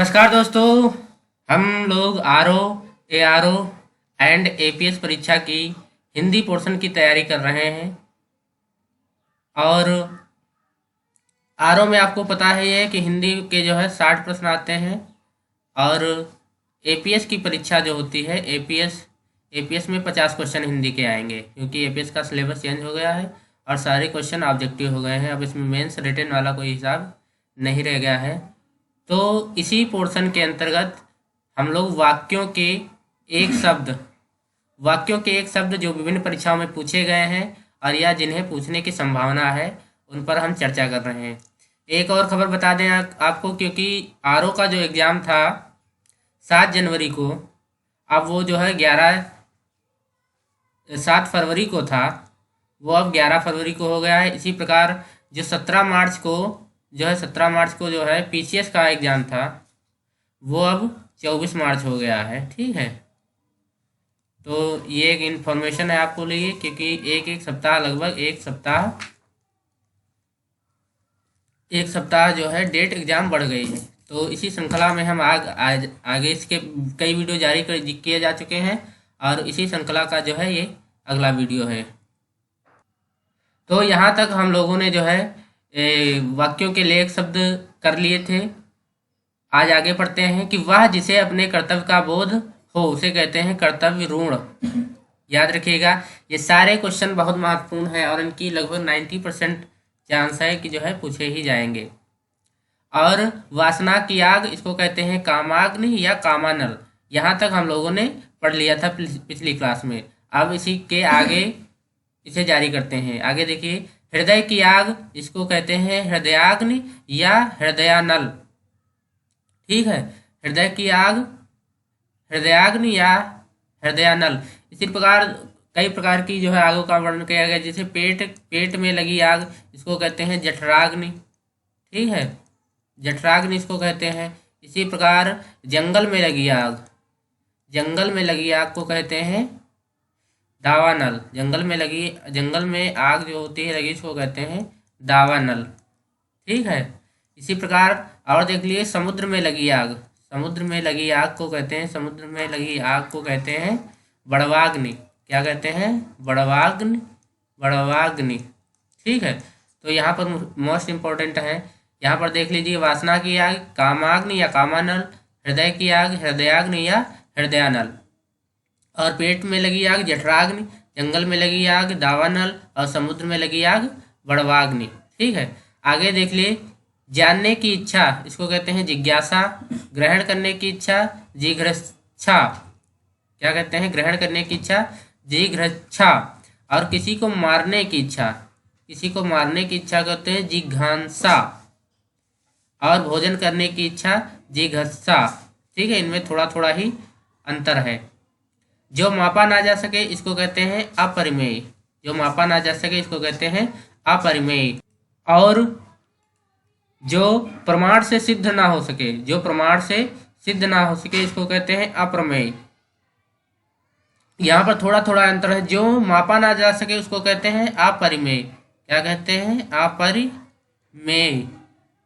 नमस्कार दोस्तों। हम लोग आरओ, एआरओ एंड एपीएस परीक्षा की हिंदी पोर्शन की तैयारी कर रहे हैं। और आरओ में आपको पता है कि हिंदी के जो है 60 प्रश्न आते हैं। और एपीएस की परीक्षा जो होती है एपीएस में 50 क्वेश्चन हिंदी के आएंगे, क्योंकि एपीएस का सिलेबस चेंज हो गया है और सारे क्वेश्चन ऑब्जेक्टिव हो गए हैं। अब इसमें मेंस रिटन वाला कोई हिसाब नहीं रह गया है। तो इसी पोर्शन के अंतर्गत हम लोग वाक्यों के एक शब्द जो विभिन्न परीक्षाओं में पूछे गए हैं और या जिन्हें पूछने की संभावना है, उन पर हम चर्चा कर रहे हैं। एक और खबर बता दें आपको, क्योंकि आरओ का जो एग्ज़ाम था 7 जनवरी को, अब वो जो है 7 फरवरी को था, वो अब 11 फरवरी को हो गया है। इसी प्रकार जो 17 मार्च को जो है पीसीएस का एग्ज़ाम था, वो अब 24 मार्च हो गया है। ठीक है, तो ये एक इन्फॉर्मेशन है आपको लिए, क्योंकि एक सप्ताह, लगभग एक सप्ताह जो है डेट एग्ज़ाम बढ़ गई है। तो इसी श्रृंखला में हम आगे इसके कई वीडियो जारी किए जा चुके हैं और इसी श्रृंखला का जो है ये अगला वीडियो है। तो यहाँ तक हम लोगों ने जो है वाक्यों के लेख शब्द कर लिए थे। आज आगे पढ़ते हैं कि वह जिसे अपने कर्तव्य का बोध हो उसे कहते हैं कर्तव्य ऋण। याद रखिएगा, ये सारे क्वेश्चन बहुत महत्वपूर्ण हैं और इनकी लगभग 90% चांस है कि जो है पूछे ही जाएंगे। और वासना की आग, इसको कहते हैं कामाग्नि या कामानल। यहाँ तक हम लोगों ने पढ़ लिया था पिछली क्लास में। अब इसी के आगे इसे जारी करते हैं। आगे देखिए, हृदय की आग, इसको कहते हैं हृदयाग्नि या हृदयानल। ठीक है, हृदय की आग, हृदयाग्नि या हृदयानल। इसी प्रकार कई प्रकार की जो है आगों का वर्णन किया गया, जैसे पेट में लगी आग, इसको कहते हैं जठराग्नि। ठीक है, जठराग्नि इसको कहते हैं। इसी प्रकार जंगल में लगी आग को कहते हैं दावानल। जंगल में आग जो होती है लगी, इसको कहते हैं दावानल। ठीक है, इसी प्रकार और देख लिए, समुद्र में लगी आग को कहते हैं बड़वाग्नि। क्या कहते हैं? बड़वाग्नि। ठीक है, तो यहाँ पर मोस्ट इम्पोर्टेंट है, यहाँ पर देख लीजिए, वासना की आग कामाग्नि या कामानल, हृदय की आग हृदयाग्नि या हृदयानल, और पेट में लगी आग जठराग्नि, जंगल में लगी आग दावानल और समुद्र में लगी आग बड़वाग्नि। ठीक है, आगे देख लिए, जानने की इच्छा, इसको कहते हैं जिज्ञासा, ग्रहण करने की इच्छा जिघ्रच्छा। क्या कहते हैं? ग्रहण करने की इच्छा जिघ्रच्छा। और किसी को मारने की इच्छा कहते हैं जिघांसा। और भोजन करने की इच्छा जिघस्सा। ठीक है, इनमें थोड़ा थोड़ा ही अंतर है। जो मापा ना जा सके इसको कहते हैं अपरिमेय। और जो प्रमाण से सिद्ध ना हो सके इसको कहते हैं अप्रमेय। यहाँ पर थोड़ा थोड़ा अंतर है। जो मापा ना जा सके उसको कहते हैं अपरिमेय। क्या कहते हैं? अपरिमेय।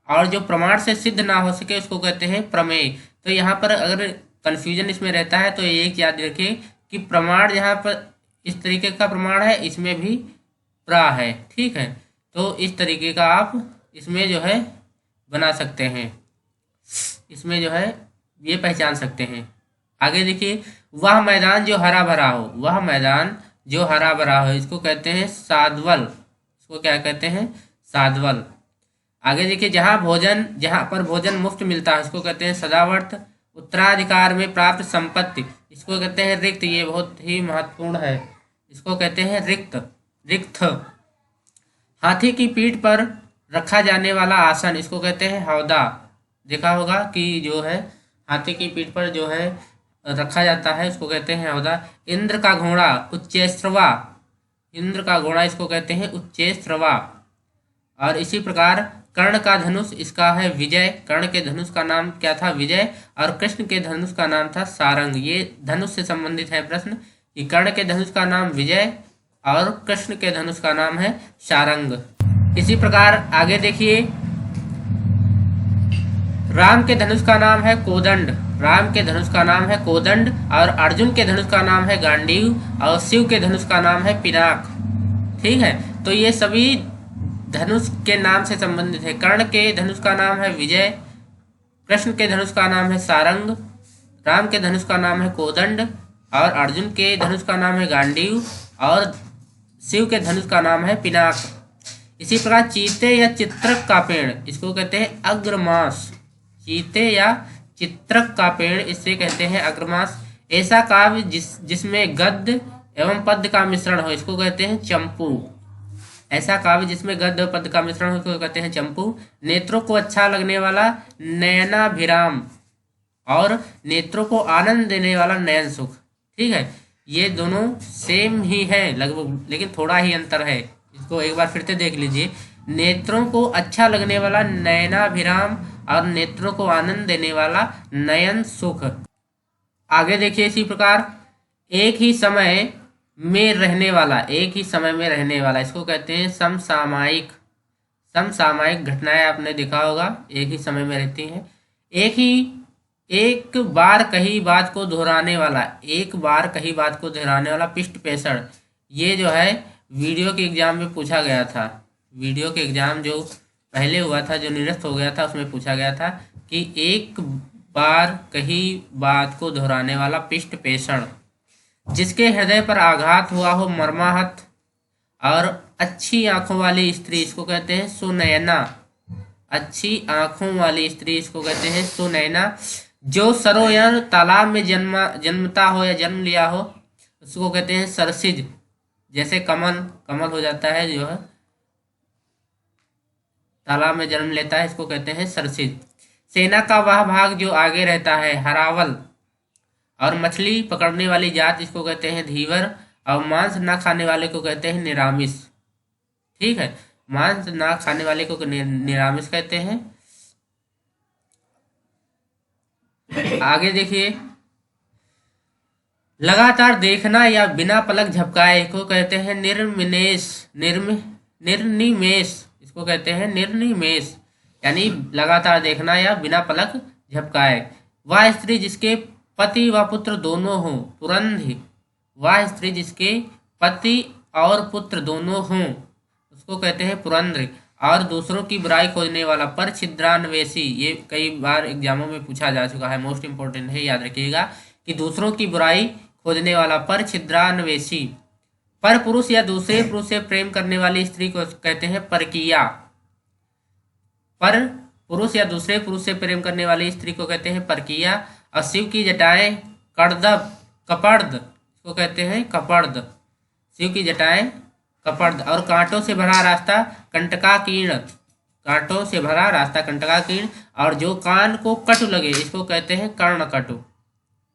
और जो प्रमाण से सिद्ध ना हो सके उसको कहते हैं प्रमेय। तो यहाँ पर अगर कन्फ्यूजन इसमें रहता है तो एक याद रखिए कि प्रमाण यहाँ पर इस तरीके का प्रमाण है, इसमें भी प्रा है। ठीक है, तो इस तरीके का आप इसमें जो है बना सकते हैं, इसमें जो है ये पहचान सकते हैं। आगे देखिए, वह मैदान जो हरा भरा हो इसको कहते हैं साद्वल। इसको क्या कहते हैं? साद्वल। आगे देखिए, जहाँ पर भोजन मुफ्त मिलता है इसको कहते हैं सदावर्त। उत्तराधिकार में प्राप्त संपत्ति इसको कहते हैं रिक्त। ये बहुत ही महत्वपूर्ण है, इसको कहते हैं रिक्त। हाथी की पीठ पर रखा जाने वाला आसन इसको कहते हैं हौदा। देखा होगा कि जो है हाथी की पीठ पर जो है रखा जाता है इसको कहते हैं हौदा। इंद्र का घोड़ा इसको कहते हैं उच्चैश्रवा। और इसी प्रकार कर्ण का धनुष, इसका है विजय। कर्ण के धनुष का नाम क्या था? विजय। और कृष्ण के धनुष का नाम था सारंग। ये धनुष से संबंधित है प्रश्न कि कर्ण के धनुष का नाम विजय और कृष्ण के धनुष का नाम है सारंग। इसी प्रकार आगे देखिए, राम के धनुष का नाम है कोदंड, राम के धनुष का नाम है कोदंड, और अर्जुन के धनुष का नाम है गांडीव, और शिव के धनुष का नाम है पिनाक। ठीक है, तो ये सभी धनुष के नाम से संबंधित है। कर्ण के धनुष का नाम है विजय, कृष्ण के धनुष का नाम है सारंग, राम के धनुष का नाम है कोदंड, और अर्जुन के धनुष का नाम है गांडीव, और शिव के धनुष का नाम है पिनाक। इसी प्रकार चीते या चित्रक का पेड़, इसको कहते हैं अग्रमास। चीते या चित्रक का पेड़, इससे कहते हैं अग्रमास। ऐसा काव्य जिसमें गद्य एवं पद्य का मिश्रण हो, इसको कहते हैं चंपू। ऐसा काव्य जिसमें गद्य और पद्य का मिश्रण हो, इसको कहते हैं चंपू। नेत्रों को अच्छा लगने वाला नयनाभिराम, और नेत्रों को आनंद देने वाला नयन सुख। ठीक है, ये दोनों सेम ही है लगभग, लेकिन थोड़ा ही अंतर है। इसको एक बार फिर से देख लीजिए। नेत्रों को अच्छा लगने वाला नयनाभिराम और नेत्रों को आनंद देने वाला नयन सुख। आगे देखिए इसी प्रकार एक ही समय में रहने वाला, एक ही समय में रहने वाला, इसको कहते हैं समसामयिक। समसामयिक घटनाएं आपने देखा होगा, एक ही समय में रहती हैं। एक बार कही बात को दोहराने वाला, एक बार कही बात को दोहराने वाला पृष्ठ पेषण। ये जो है वीडियो के एग्जाम में पूछा गया था। वीडियो के एग्जाम जो पहले हुआ था, जो निरस्त हो गया था, उसमें पूछा गया था कि एक बार कही बात को दोहराने वाला पृष्ठ पेषण। जिसके हृदय पर आघात हुआ हो मर्माहत, और अच्छी आंखों वाली स्त्री, इसको कहते हैं सुनयना। अच्छी आंखों वाली स्त्री, इसको कहते हैं सुनयना। जो सरोवर तालाब में जन्मता हो या जन्म लिया हो, उसको कहते हैं सरसिज। जैसे कमल हो जाता है, जो है तालाब में जन्म लेता है, इसको कहते हैं सरसिज। सेना का वह भाग जो आगे रहता है हरावल, और मछली पकड़ने वाली जात, इसको कहते हैं धीवर, और मांस ना खाने वाले को कहते हैं निरामिष। ठीक है, मांस ना खाने वाले को निरामिष कहते हैं। आगे देखिए, लगातार देखना या बिना पलक झपकाए को कहते हैं निर्निमेष। इसको कहते हैं निर्निमेष, यानी लगातार देखना या बिना पलक झपकाए। वह स्त्री जिसके पति व पुत्र दोनों हों, पुरंध। वह स्त्री जिसके पति और पुत्र दोनों हों, उसको कहते हैं पुरंध्र। और दूसरों की बुराई खोजने वाला, पर छिद्रान्वेषी। ये कई बार एग्जामों में पूछा जा चुका है, मोस्ट इंपॉर्टेंट है, याद रखिएगा कि दूसरों की बुराई खोजने वाला, पर छिद्रान्वेषी। पर पुरुष या दूसरे पुरुष से प्रेम करने वाली स्त्री को कहते हैं परकीया। पर पुरुष या दूसरे पुरुष से प्रेम करने वाली स्त्री को कहते हैं परकीया। और शिव की जटाएं कपर्द, इसको कहते हैं कपर्द। शिव की जटाएं कपर्द। और कांटों से भरा रास्ता कंटकाकीर्ण, कांटों से भरा रास्ता कंटकाकीर्ण। और जो कान को कटु लगे, इसको कहते हैं कर्णकटु।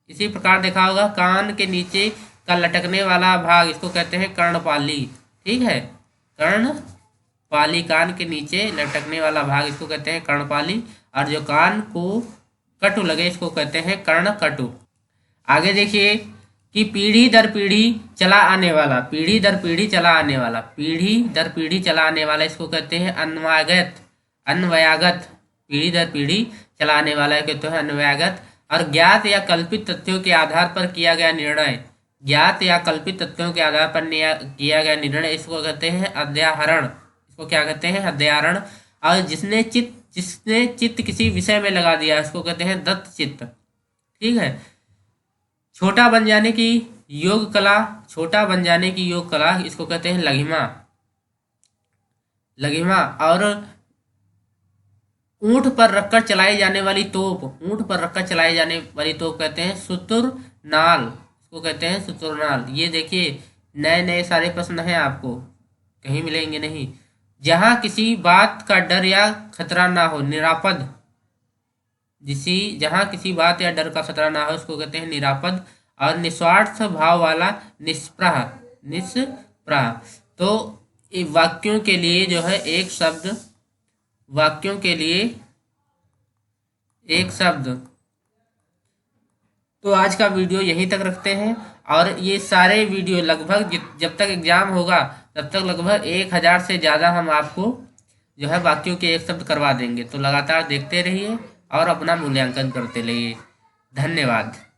इसी प्रकार देखा होगा, कान के नीचे का लटकने वाला भाग, इसको कहते हैं कर्णपाली। ठीक है, कर्णपाली, कान के नीचे लटकने वाला भाग, इसको कहते हैं कर्णपाली। और जो कान को कटु लगे, इसको कहते हैं कर्णकटु। आगे देखिए कि पीढ़ी दर पीढ़ी चला आने वाला, पीढ़ी दर पीढ़ी चला आने वाला, पीढ़ी दर पीढ़ी चला आने वाला, इसको कहते हैं अन्वयागत। पीढ़ी दर पीढ़ी चला आने वाला कहते हैं अन्वयागत। और ज्ञात या कल्पित तथ्यों के आधार पर किया गया निर्णय, ज्ञात या कल्पित तथ्यों के आधार पर किया गया निर्णय, इसको कहते हैं अध्याहरण। इसको क्या कहते हैं? अध्याहरण। और जिसने चित्त किसी विषय में लगा दिया, इसको कहते हैं दत्त चित्त। ठीक है। छोटा बन जाने की योग कला, छोटा बन जाने की योग कला, इसको कहते हैं लघिमा। लघिमा। और ऊंट पर रखकर चलाई जाने वाली तोप, ऊंट पर रखकर चलाई जाने वाली तोप कहते हैं सुतुरनाल, इसको कहते हैं सुतुरनाल। ये देखिए नए नए सारे प्रश्न हैं, आपको कहीं मिलेंगे नहीं। जहां किसी बात का डर या खतरा ना हो, निरापद। जहां किसी बात या डर का खतरा ना हो, उसको कहते हैं निरापद। और निस्वार्थ भाव वाला निष्प्रह, निष्प्रह। तो वाक्यों के लिए जो है एक शब्द, वाक्यों के लिए एक शब्द। तो आज का वीडियो यहीं तक रखते हैं। और ये सारे वीडियो लगभग जब तक एग्जाम होगा तब तक लगभग 1000 से ज़्यादा हम आपको जो है वाक्यों के एक शब्द करवा देंगे। तो लगातार देखते रहिए और अपना मूल्यांकन करते रहिए। धन्यवाद।